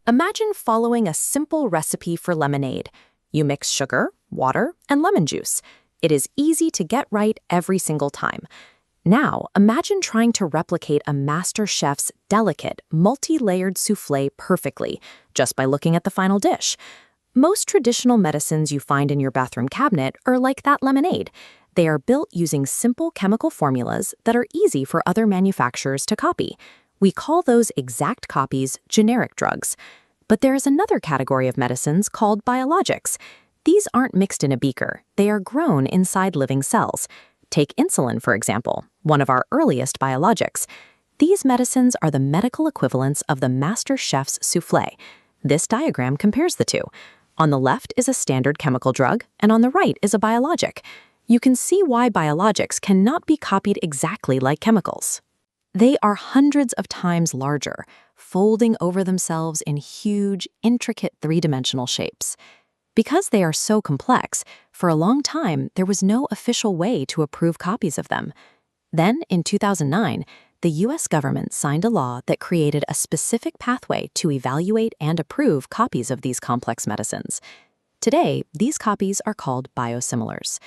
Imagine following a simple recipe for lemonade. You mix sugar, water, and lemon juice. It is easy to get right every single time. Now, imagine trying to replicate a master chef's delicate, multi-layered soufflé perfectly, just by looking at the final dish. Most traditional medicines you find in your bathroom cabinet are like that lemonade. They are built using simple chemical formulas that are easy for other manufacturers to copy. We call those exact copies generic drugs. But there is another category of medicines called biologics. These aren't mixed in a beaker. They are grown inside living cells. Take insulin, for example, one of our earliest biologics. These medicines are the medical equivalents of the master chef's soufflé. This diagram compares the two. On the left is a standard chemical drug, and on the right is a biologic. You can see why biologics cannot be copied exactly like chemicals. They are hundreds of times larger, folding over themselves in huge, intricate three-dimensional shapes. Because they are so complex, for a long time there was no official way to approve copies of them. Then, in 2009, the U.S. government signed a law that created a specific pathway to evaluate and approve copies of these complex medicines. Today, these copies are called biosimilars.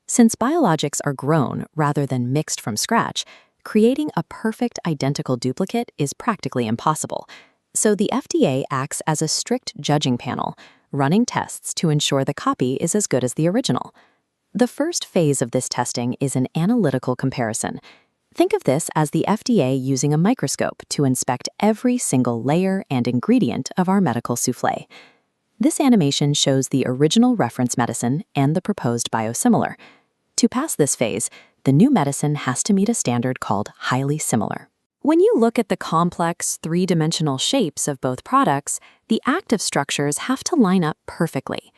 Since biologics are grown rather than mixed from scratch, creating a perfect identical duplicate is practically impossible. So the FDA acts as a strict judging panel, running tests to ensure the copy is as good as the original. The first phase of this testing is an analytical comparison. Think of this as the FDA using a microscope to inspect every single layer and ingredient of our medical soufflé. This animation shows the original reference medicine and the proposed biosimilar. To pass this phase, the new medicine has to meet a standard called highly similar. When you look at the complex, three-dimensional shapes of both products, the active structures have to line up perfectly.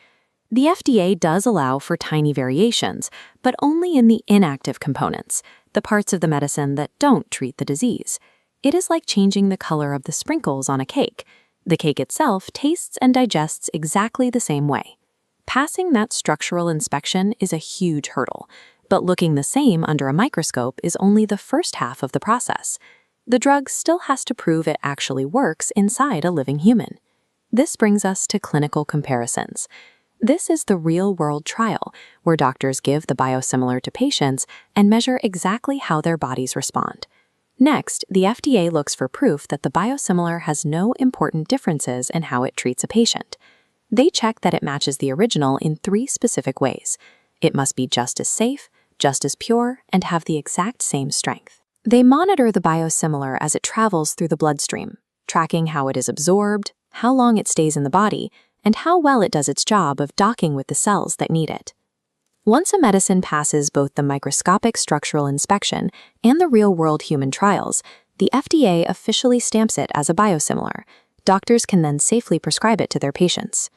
The FDA does allow for tiny variations, but only in the inactive components, the parts of the medicine that don't treat the disease. It is like changing the color of the sprinkles on a cake. The cake itself tastes and digests exactly the same way. Passing that structural inspection is a huge hurdle, but looking the same under a microscope is only the first half of the process. The drug still has to prove it actually works inside a living human. This brings us to clinical comparisons. This is the real-world trial, where doctors give the biosimilar to patients and measure exactly how their bodies respond. Next, the FDA looks for proof that the biosimilar has no important differences in how it treats a patient. They check that it matches the original in 3 specific ways. It must be just as safe, just as pure, and have the exact same strength. They monitor the biosimilar as it travels through the bloodstream, tracking how it is absorbed, how long it stays in the body, and how well it does its job of docking with the cells that need it. Once a medicine passes both the microscopic structural inspection and the real-world human trials, the FDA officially stamps it as a biosimilar. Doctors can then safely prescribe it to their patients.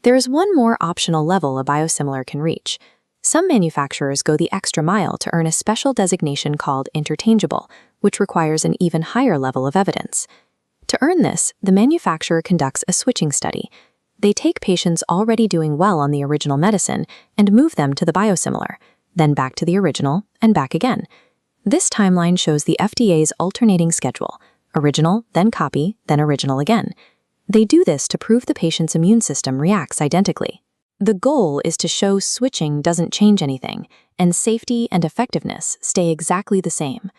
There is one more optional level a biosimilar can reach. Some manufacturers go the extra mile to earn a special designation called interchangeable, which requires an even higher level of evidence. To earn this, the manufacturer conducts a switching study. They take patients already doing well on the original medicine and move them to the biosimilar, then back to the original, and back again. This timeline shows the FDA's alternating schedule: original, then copy, then original again. They do this to prove the patient's immune system reacts identically. The goal is to show switching doesn't change anything, and safety and effectiveness stay exactly the same.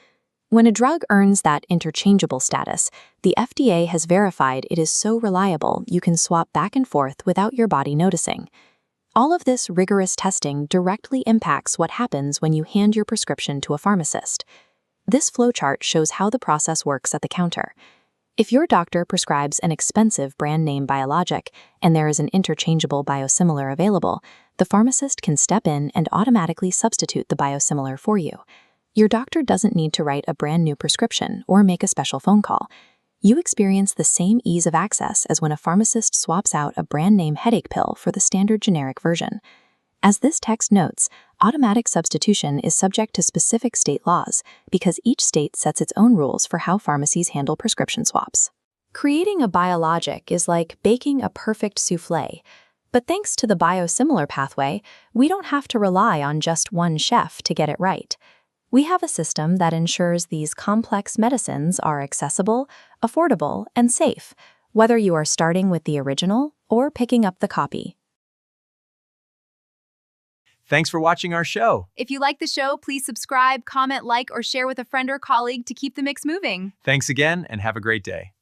When a drug earns that interchangeable status, the FDA has verified it is so reliable you can swap back and forth without your body noticing. All of this rigorous testing directly impacts what happens when you hand your prescription to a pharmacist. This flowchart shows how the process works at the counter. If your doctor prescribes an expensive brand-name biologic and there is an interchangeable biosimilar available, the pharmacist can step in and automatically substitute the biosimilar for you. Your doctor doesn't need to write a brand new prescription or make a special phone call. You experience the same ease of access as when a pharmacist swaps out a brand-name headache pill for the standard generic version. As this text notes, automatic substitution is subject to specific state laws because each state sets its own rules for how pharmacies handle prescription swaps. Creating a biologic is like baking a perfect soufflé, but thanks to the biosimilar pathway, we don't have to rely on just one chef to get it right. We have a system that ensures these complex medicines are accessible, affordable, and safe, whether you are starting with the original or picking up the copy. Thanks for watching our show. If you like the show, please subscribe, comment, like, or share with a friend or colleague to keep the mix moving. Thanks again, and have a great day.